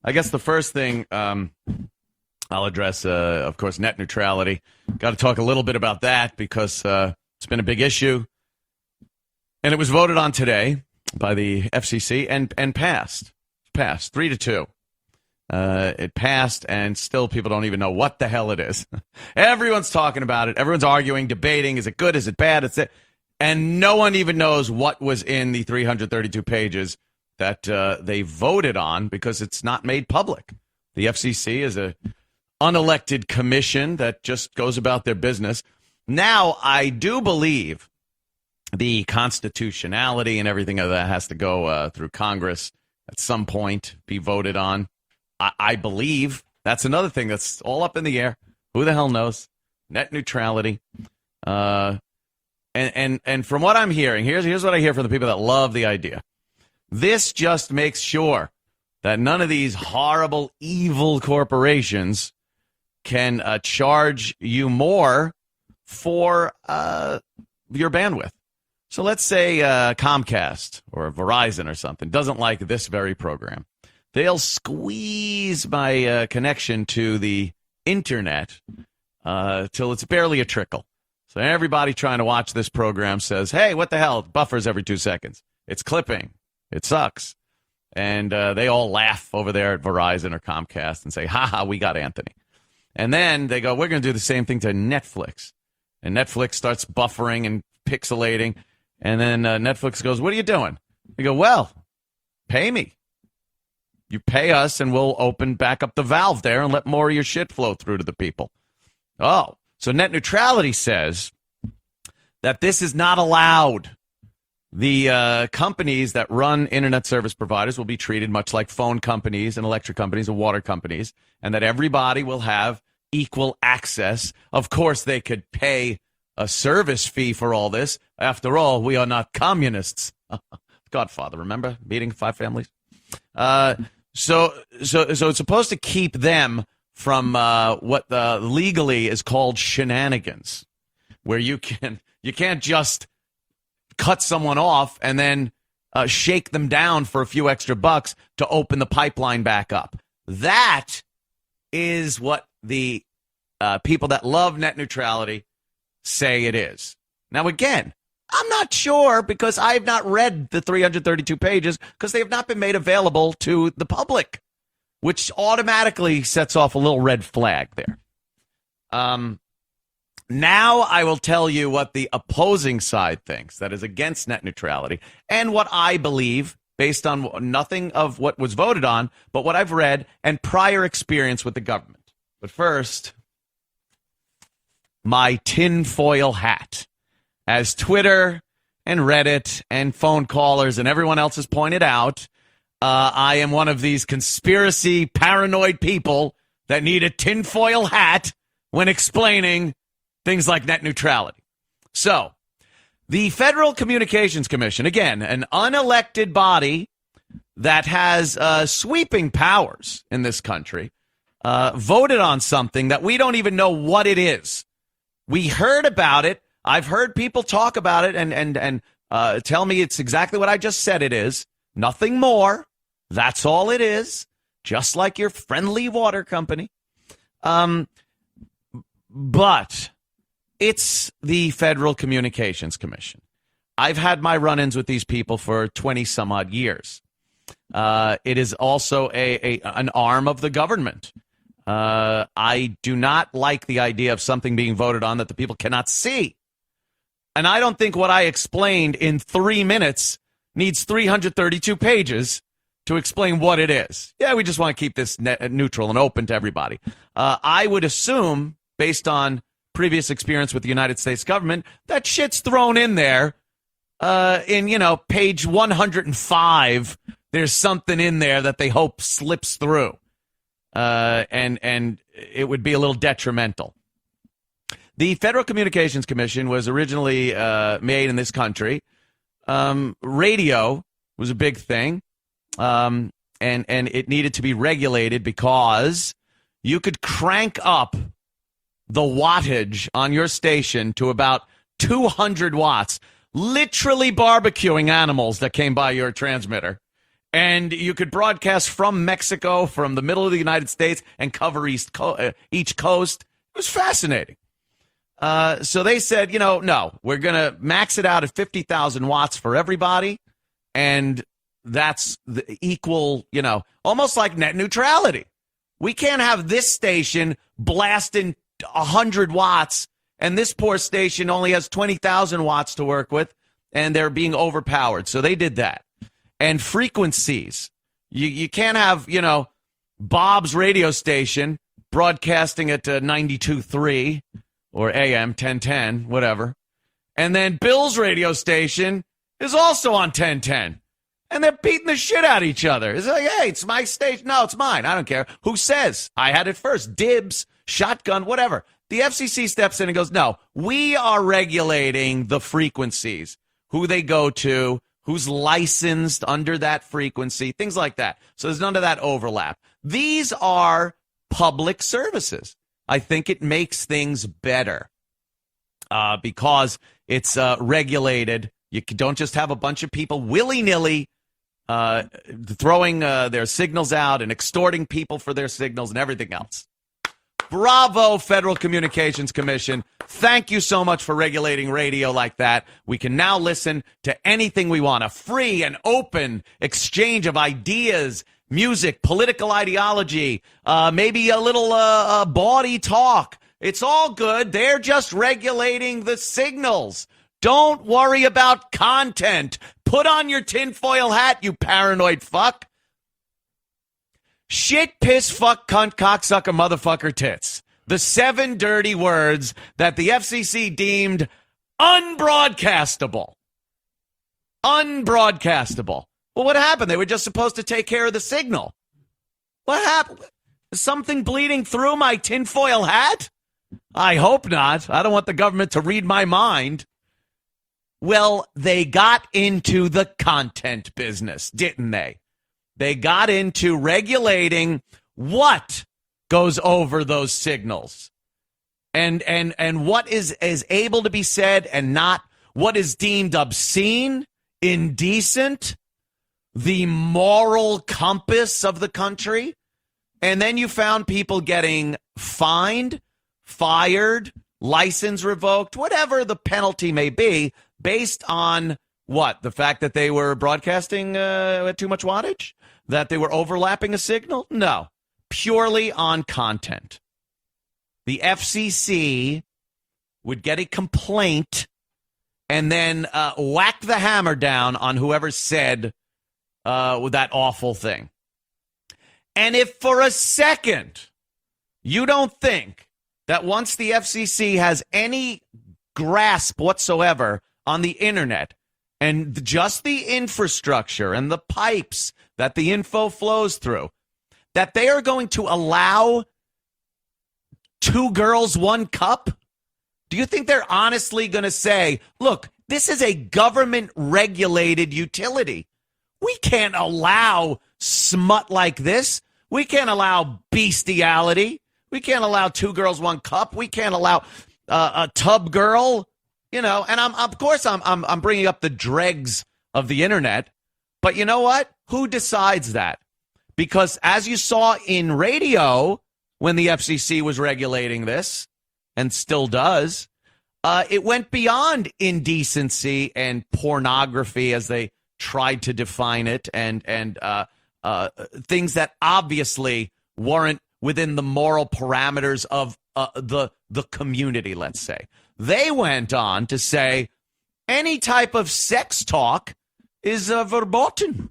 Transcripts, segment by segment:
I guess the first thing I'll address, of course, net neutrality. Got to talk a little bit about that because it's been a big issue. And it was voted on today by the FCC and passed. Passed 3-2. It passed, and still people don't even know what the hell it is. Everyone's talking about it. Everyone's arguing, debating. Is it good? Is it bad? And no one even knows what was in the 332 pages that they voted on because it's not made public. The FCC is a unelected commission that just goes about their business. Now, I do believe the constitutionality and everything of that has to go through Congress at some point, be voted on. I believe that's another thing that's all up in the air. Who the hell knows? Net neutrality. And from what I'm hearing, here's what I hear from the people that love the idea. This just makes sure that none of these horrible, evil corporations can charge you more for your bandwidth. So let's say Comcast or Verizon or something doesn't like this very program. They'll squeeze my connection to the internet till it's barely a trickle. So everybody trying to watch this program says, hey, what the hell? It buffers every 2 seconds. It's clipping. It sucks. And they all laugh over there at Verizon or Comcast and say, ha, we got Anthony. And then they go, we're going to do the same thing to Netflix. And Netflix starts buffering and pixelating. And then Netflix goes, what are you doing? They go, well, pay me. You pay us and we'll open back up the valve there and let more of your shit flow through to the people. Oh, so net neutrality says that this is not allowed. The companies that run internet service providers will be treated much like phone companies and electric companies and water companies, and that everybody will have equal access. Of course, they could pay a service fee for all this. After all, we are not communists. Godfather, remember? Meeting 5 families? So it's supposed to keep them from what legally is called shenanigans, where you can't just cut someone off and then shake them down for a few extra bucks to open the pipeline back up. That is what the people that love net neutrality say it is. Now, again, I'm not sure because I have not read the 332 pages because they have not been made available to the public, which automatically sets off a little red flag there. Now I will tell you what the opposing side thinks, that is against net neutrality, and what I believe based on nothing of what was voted on, but what I've read and prior experience with the government. But first, my tinfoil hat. As Twitter and Reddit and phone callers and everyone else has pointed out, I am one of these conspiracy paranoid people that need a tinfoil hat when explaining things like net neutrality. So, the Federal Communications Commission, again, an unelected body that has sweeping powers in this country, voted on something that we don't even know what it is. We heard about it. I've heard people talk about it and tell me it's exactly what I just said it is. Nothing more. That's all it is. Just like your friendly water company. But it's the Federal Communications Commission. I've had my run-ins with these people for 20-some-odd years. It is also an arm of the government. I do not like the idea of something being voted on that the people cannot see. And I don't think what I explained in 3 minutes needs 332 pages to explain what it is. Yeah, we just want to keep this neutral and open to everybody. I would assume, based on previous experience with the United States government, that shit's thrown in there in, page 105. There's something in there that they hope slips through. And it would be a little detrimental. The Federal Communications Commission was originally made in this country. Radio was a big thing, and it needed to be regulated because you could crank up the wattage on your station to about 200 watts, literally barbecuing animals that came by your transmitter. And you could broadcast from Mexico, from the middle of the United States, and cover each coast. It was fascinating. So they said, no, we're going to max it out at 50,000 watts for everybody. And that's the equal, almost like net neutrality. We can't have this station blasting 100 watts, and this poor station only has 20,000 watts to work with, and they're being overpowered. So they did that. And frequencies. You can't have, Bob's radio station broadcasting at 92.3 or AM 1010, whatever. And then Bill's radio station is also on 1010. And they're beating the shit out of each other. It's like, hey, it's my station. No, it's mine. I don't care. Who says? I had it first. Dibs, shotgun, whatever. The FCC steps in and goes, no, we are regulating the frequencies, who they go to, who's licensed under that frequency, things like that. So there's none of that overlap. These are public services. I think it makes things better because it's regulated. You don't just have a bunch of people willy-nilly throwing their signals out and extorting people for their signals and everything else. Bravo, Federal Communications Commission. Thank you so much for regulating radio like that. We can now listen to anything we want. A free and open exchange of ideas, music, political ideology, maybe a little bawdy talk. It's all good. They're just regulating the signals. Don't worry about content. Put on your tinfoil hat, you paranoid fuck. Shit, piss, fuck, cunt, cocksucker, motherfucker, tits. The 7 dirty words that the FCC deemed unbroadcastable. Unbroadcastable. Well, what happened? They were just supposed to take care of the signal. What happened? Is something bleeding through my tinfoil hat? I hope not. I don't want the government to read my mind. Well, they got into the content business, didn't they? They got into regulating what goes over those signals and what is able to be said and not, what is deemed obscene, indecent, the moral compass of the country. And then you found people getting fined, fired, license revoked, whatever the penalty may be, based on what? The fact that they were broadcasting at too much wattage? That they were overlapping a signal? No. Purely on content. The FCC would get a complaint and then whack the hammer down on whoever said that awful thing. And if for a second you don't think that once the FCC has any grasp whatsoever on the internet and just the infrastructure and the pipes that the info flows through, that they are going to allow 2 girls, 1 cup? Do you think they're honestly going to say, look, this is a government-regulated utility. We can't allow smut like this. We can't allow bestiality. We can't allow 2 girls, 1 cup. We can't allow a tub girl, and I'm bringing up the dregs of the internet. But you know what? Who decides that? Because as you saw in radio, when the FCC was regulating this, and still does, it went beyond indecency and pornography as they tried to define it, and things that obviously weren't within the moral parameters of the community, let's say. They went on to say any type of sex talk is verboten.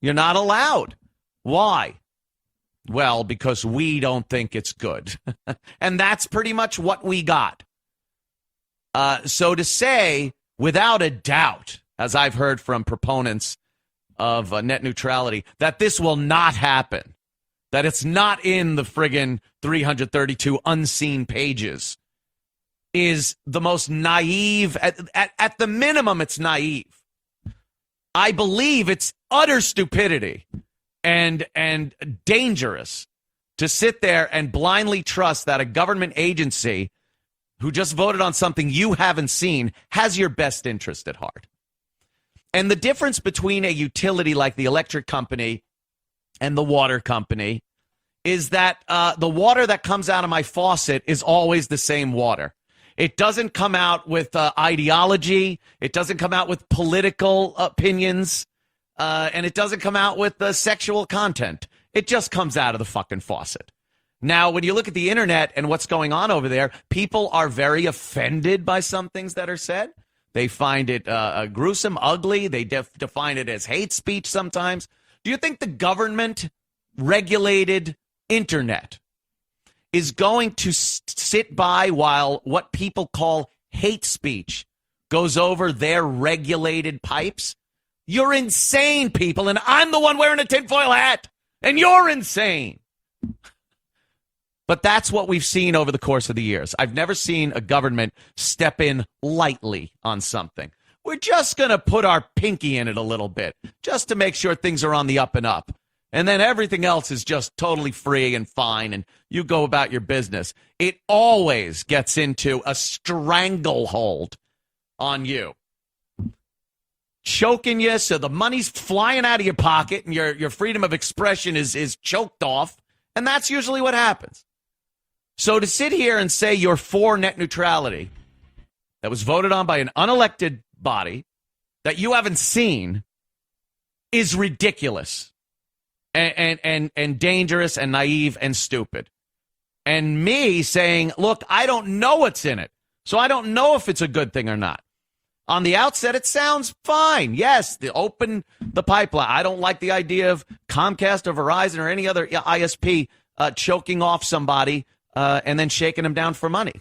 You're not allowed. Why? Well, because we don't think it's good. And that's pretty much what we got. So to say, without a doubt, as I've heard from proponents of net neutrality, that this will not happen, that it's not in the friggin' 332 unseen pages, is the most naive. At the minimum, it's naive. I believe it's utter stupidity and dangerous to sit there and blindly trust that a government agency who just voted on something you haven't seen has your best interest at heart. And the difference between a utility like the electric company and the water company is that the water that comes out of my faucet is always the same water. It doesn't come out with ideology. It doesn't come out with political opinions. And it doesn't come out with sexual content. It just comes out of the fucking faucet. Now, when you look at the internet and what's going on over there, people are very offended by some things that are said. They find it gruesome, ugly. They define it as hate speech sometimes. Do you think the government-regulated internet is going to sit by while what people call hate speech goes over their regulated pipes? You're insane, people, and I'm the one wearing a tinfoil hat, and you're insane. But that's what we've seen over the course of the years. I've never seen a government step in lightly on something. We're just going to put our pinky in it a little bit, just to make sure things are on the up and up. And then everything else is just totally free and fine, and you go about your business. It always gets into a stranglehold on you, choking you so the money's flying out of your pocket and your freedom of expression is choked off, and that's usually what happens. So to sit here and say you're for net neutrality that was voted on by an unelected body that you haven't seen is ridiculous and dangerous and naive and stupid. And me saying, look, I don't know what's in it, so I don't know if it's a good thing or not. On the outset, it sounds fine. Yes, open the pipeline. I don't like the idea of Comcast or Verizon or any other ISP choking off somebody and then shaking them down for money.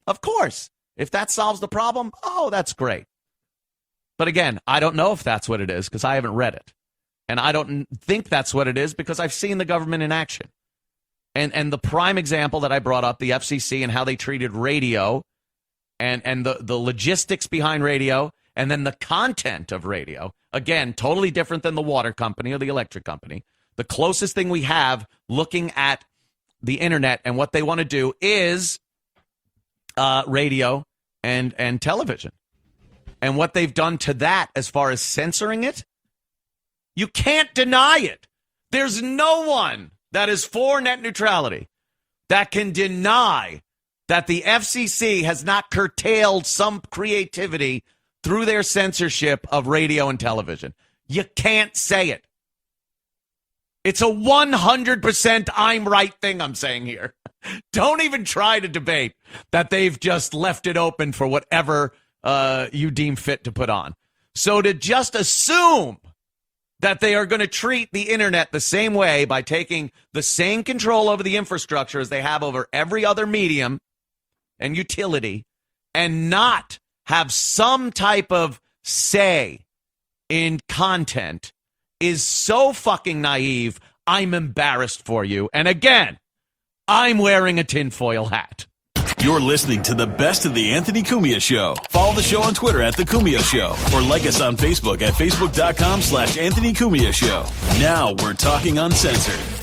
Of course, if that solves the problem, oh, that's great. But again, I don't know if that's what it is because I haven't read it. And I don't think that's what it is because I've seen the government in action. And the prime example that I brought up, the FCC and how they treated radio and the logistics behind radio and then the content of radio, again, totally different than the water company or the electric company. The closest thing we have looking at the internet and what they want to do is radio and television. And what they've done to that as far as censoring it, you can't deny it. There's no one that is for net neutrality that can deny that the FCC has not curtailed some creativity through their censorship of radio and television. You can't say it. It's a 100% I'm right thing I'm saying here. Don't even try to debate that they've just left it open for whatever you deem fit to put on. So to just assume that they are going to treat the internet the same way by taking the same control over the infrastructure as they have over every other medium and utility and not have some type of say in content is so fucking naive, I'm embarrassed for you. And again, I'm wearing a tinfoil hat. You're listening to the best of the Anthony Cumia Show. Follow the show on Twitter at The Cumia Show or like us on Facebook at facebook.com/Anthony Cumia Show. Now we're talking uncensored.